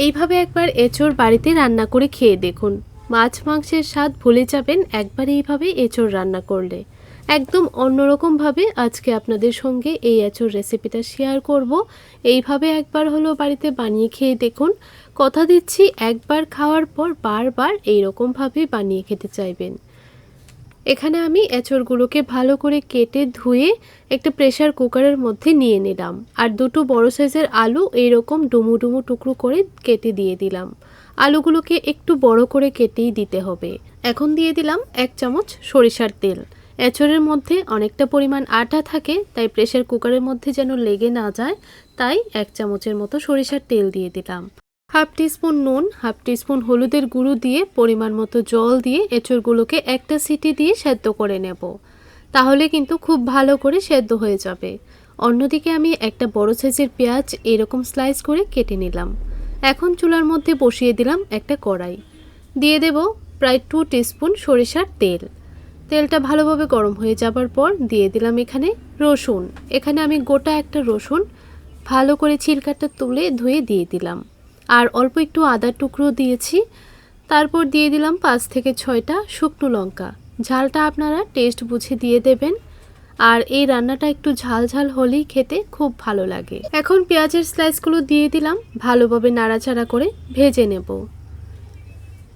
এইভাবে একবার এঁচোড় বাড়িতে রান্না করে খেয়ে দেখুন। মাছ মাংসের স্বাদ ভুলে যাবেন একবার এইভাবে এঁচোড় রান্না করলে। একদম অন্যরকমভাবে আজকে আপনাদের সঙ্গে এই এঁচোড় রেসিপিটা শেয়ার করব। এইভাবে একবার হলো বাড়িতে বানিয়ে খেয়ে দেখুন। কথা দিচ্ছি একবার খাওয়ার পর বারবার এইরকমভাবেই বানিয়ে খেতে চাইবেন। এখানে আমি এঁচড়গুলোকে ভালো করে কেটে ধুয়ে একটা প্রেসার কুকারের মধ্যে নিয়ে নিলাম। আর দুটো বড় সাইজের আলু এইরকম ডুমু ডুমু টুকরো করে কেটে দিয়ে দিলাম। আলুগুলোকে একটু বড় করে কেটেই দিতে হবে। এখন দিয়ে দিলাম 1 চামচ সরিষার তেল। এঁচড়ের মধ্যে অনেকটা পরিমাণ আটা থাকে, তাই প্রেসার কুকারের মধ্যে যেন লেগে না যায়, তাই 1 চামচের মতো সরিষার তেল দিয়ে দিলাম। হাফ টিস্পুন নুন, হাফ টিস্পুন হলুদের গুঁড়ো দিয়ে পরিমাণ মতো জল দিয়ে এঁচড়গুলোকে একটা সিটি দিয়ে সেদ্ধ করে নেব। তাহলে কিন্তু খুব ভালো করে সেদ্ধ হয়ে যাবে। অন্যদিকে আমি একটা বড় সাইজের পেঁয়াজ এরকম স্লাইস করে কেটে নিলাম। এখন চুলার মধ্যে বসিয়ে দিলাম একটা কড়াই। দিয়ে দেব প্রায় 2 টিস্পুন সরিষার তেল। তেলটা ভালোভাবে গরম হয়ে যাবার পর দিয়ে দিলাম এখানে রসুন। এখানে আমি গোটা একটা রসুন ভালো করে ছিলকাটা তুলে ধুয়ে দিয়ে দিলাম। আর অল্প একটু আদার টুকরো দিয়েছি। তারপর দিয়ে দিলাম 5 থেকে 6টা শুকনো লঙ্কা। ঝালটা আপনারা টেস্ট বুঝে দিয়ে দেবেন। আর এই রান্নাটা একটু ঝাল ঝাল হলেই খেতে খুব ভালো লাগে। এখন পেঁয়াজের স্লাইসগুলো দিয়ে দিলাম, ভালোভাবে নাড়াচাড়া করে ভেজে নেব।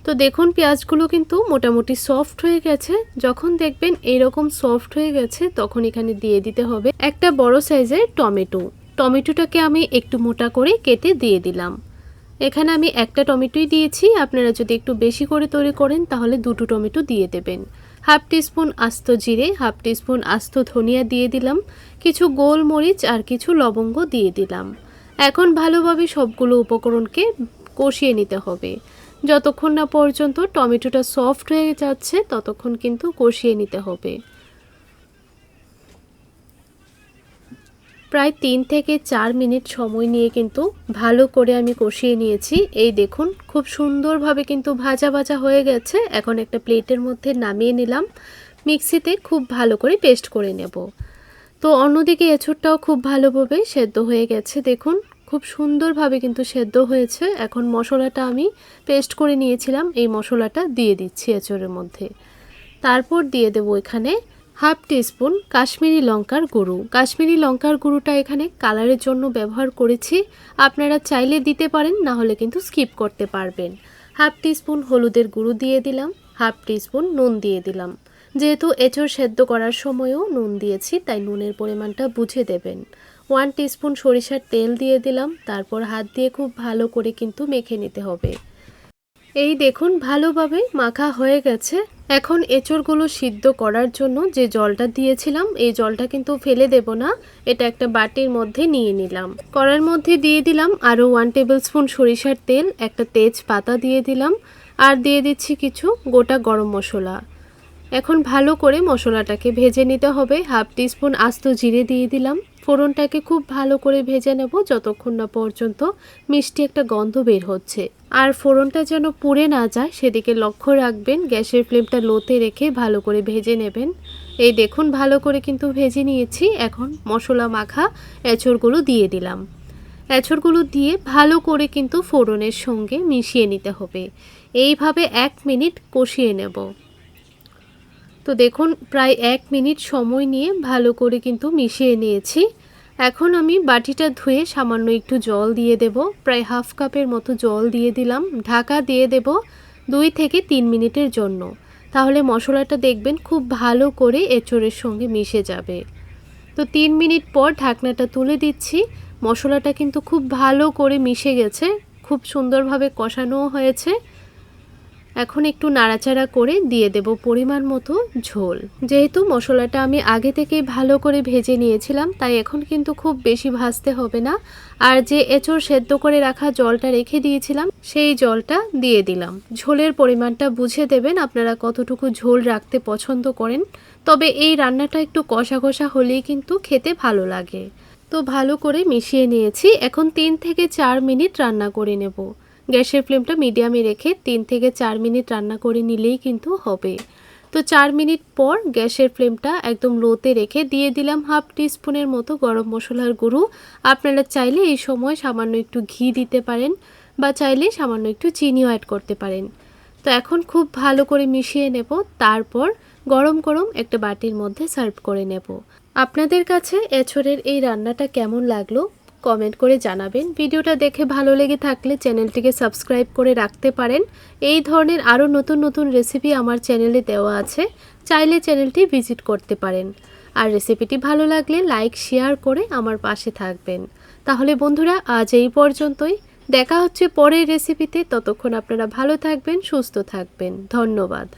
তো দেখুন পেঁয়াজগুলো কিন্তু মোটামুটি সফট হয়ে গেছে। যখন দেখবেন এইরকম সফট হয়ে গেছে তখন এখানে দিয়ে দিতে হবে একটা বড় সাইজের টমেটো। টমেটোটাকে আমি একটু মোটা করে কেটে দিয়ে দিলাম। এখানে আমি একটা টমেটোই দিয়েছি, আপনারা যদি একটু বেশি করে তৈরি করেন তাহলে দুটো টমেটো দিয়ে দেবেন। হাফ টিস্পুন আস্ত জিরে, হাফ টিস্পুন আস্ত ধনিয়া দিয়ে দিলাম, কিছু গোলমরিচ আর কিছু লবঙ্গ দিয়ে দিলাম। এখন ভালোভাবে সবগুলো উপকরণকে কষিয়ে নিতে হবে। যতক্ষণ না পর্যন্ত টমেটোটা সফট হয়ে যাচ্ছে ততক্ষণ কিন্তু কষিয়ে নিতে হবে। প্রায় 3 থেকে 4 মিনিট সময় নিয়ে কিন্তু ভালো করে আমি কষিয়ে নিয়েছি। এই দেখুন খুব সুন্দরভাবে কিন্তু ভাজা ভাজা হয়ে গেছে। এখন একটা প্লেটের মধ্যে নামিয়ে নিলাম। মিক্সিতে খুব ভালো করে পেস্ট করে নেব। তো অন্যদিকে এঁচড়টাও খুব ভালোভাবে সেদ্ধ হয়ে গেছে। দেখুন খুব সুন্দরভাবে কিন্তু সেদ্ধ হয়েছে। এখন মশলাটা আমি পেস্ট করে নিয়েছিলাম, এই মশলাটা দিয়ে দিচ্ছি এঁচড়ের মধ্যে। তারপর দিয়ে দেব এখানে হাফ টিস্পুন কাশ্মীরি লঙ্কার গুঁড়ো। কাশ্মীরি লঙ্কার গুঁড়োটা এখানে কালারের জন্য ব্যবহার করেছি, আপনারা চাইলে দিতে পারেন, না হলে কিন্তু স্কিপ করতে পারবেন। হাফ টিস্পুন হলুদের গুঁড়ো দিয়ে দিলাম, হাফ টিস্পুন নুন দিয়ে দিলাম। যেহেতু এঁচড় সেদ্ধ করার সময়ও নুন দিয়েছি, তাই নুনের পরিমাণটা বুঝে দেবেন। 1 টিস্পুন সরিষার তেল দিয়ে দিলাম। তারপর হাত দিয়ে খুব ভালো করে কিন্তু মেখে নিতে হবে। এই দেখুন ভালোভাবে মাখা হয়ে গেছে। এখন এঁচড়গুলো সিদ্ধ করার জন্য যে জলটা দিয়েছিলাম এই জলটা কিন্তু ফেলে দেব না, এটা একটা বাটির মধ্যে নিয়ে নিলাম। কড়াইয়ের মধ্যে দিয়ে দিলাম আরও 1 টেবিলস্পুন সরিষার তেল, একটা তেজপাতা দিয়ে দিলাম, আর দিয়ে দিচ্ছি কিছু গোটা গরম মশলা। এখন ভালো করে মশলাটাকে ভেজে নিতে হবে। হাফ টিস্পুন আস্ত জিরে দিয়ে দিলাম। ফোড়নটাকে খুব ভালো করে ভেজে নেব যতক্ষণ না পর্যন্ত মিষ্টি একটা গন্ধ বের হচ্ছে। আর ফোড়নটা যেন পুড়ে না যায় সেদিকে লক্ষ্য রাখবেন। গ্যাসের ফ্লেমটা লোতে রেখে ভালো করে ভেজে নেবেন। এই দেখুন ভালো করে কিন্তু ভেজে নিয়েছি। এখন মশলা মাখা এঁচড়গুলো দিয়ে দিলাম। এঁচড়গুলো দিয়ে ভালো করে কিন্তু ফোড়নের সঙ্গে মিশিয়ে নিতে হবে। এইভাবে 1 মিনিট কষিয়ে নেব। তো দেখুন প্রায় 1 মিনিট সময় নিয়ে ভালো করে কিন্তু মিশিয়ে নিয়েছি। এখন আমি বাটিটা ধুয়ে সামান্য একটু জল দিয়ে দেব, প্রায় হাফ কাপের মতো জল দিয়ে দিলাম। ঢাকা দিয়ে দেব 2 থেকে 3 মিনিটের জন্য। তাহলে মশলাটা দেখবেন খুব ভালো করে এঁচড়ের সঙ্গে মিশে যাবে। তো 3 মিনিট পর ঢাকনাটা তুলে দিচ্ছি। মশলাটা কিন্তু খুব ভালো করে মিশে গেছে, খুব সুন্দরভাবে কষানোও হয়েছে। এখন একটু নাড়াচাড়া করে দিয়ে দেব পরিমাণ মতো ঝোল। যেহেতু মশলাটা আমি আগে থেকেই ভালো করে ভেজে নিয়েছিলাম, তাই এখন কিন্তু খুব বেশি ভাজতে হবে না। আর যে এঁচড় সেদ্ধ করে রাখা জলটা রেখে দিয়েছিলাম সেই জলটা দিয়ে দিলাম। ঝোলের পরিমাণটা বুঝে দেবেন আপনারা কতটুকু ঝোল রাখতে পছন্দ করেন। তবে এই রান্নাটা একটু কষা কষা হলেই কিন্তু খেতে ভালো লাগে। তো ভালো করে মিশিয়ে নিয়েছি। এখন 3 থেকে 4 মিনিট রান্না করে নেব। গ্যাসের ফ্লেমটা মিডিয়ামে রেখে 3 থেকে 4 মিনিট রান্না করে নিলেই কিন্তু হবে। তো 4 মিনিট পর গ্যাসের ফ্লেমটা একদম লোতে রেখে দিয়ে দিলাম হাফ টিস্পুনের মতো গরম মশলার গুঁড়ো। আপনারা চাইলে এই সময় সামান্য একটু ঘি দিতে পারেন। বা চাইলে সামান্য একটু চিনিও অ্যাড করতে পারেন। তো এখন খুব ভালো করে মিশিয়ে নেব, তারপর গরম গরম একটা বাটির মধ্যে সার্ভ করে নেব। আপনাদের কাছে এঁচোড়ের এই রান্নাটা কেমন লাগলো কমেন্ট করে জানাবেন। ভিডিওটা দেখে ভালো লেগে থাকলে চ্যানেলটিকে সাবস্ক্রাইব করে রাখতে পারেন। এই ধরনের আরও নতুন নতুন রেসিপি আমার চ্যানেলে দেওয়া আছে, চাইলে চ্যানেলটি ভিজিট করতে পারেন। আর রেসিপিটি ভালো লাগলে লাইক শেয়ার করে আমার পাশে থাকবেন। তাহলে বন্ধুরা আজ এই পর্যন্তই, দেখা হচ্ছে পরের রেসিপিতে। ততক্ষণ আপনারা ভালো থাকবেন, সুস্থ থাকবেন। ধন্যবাদ।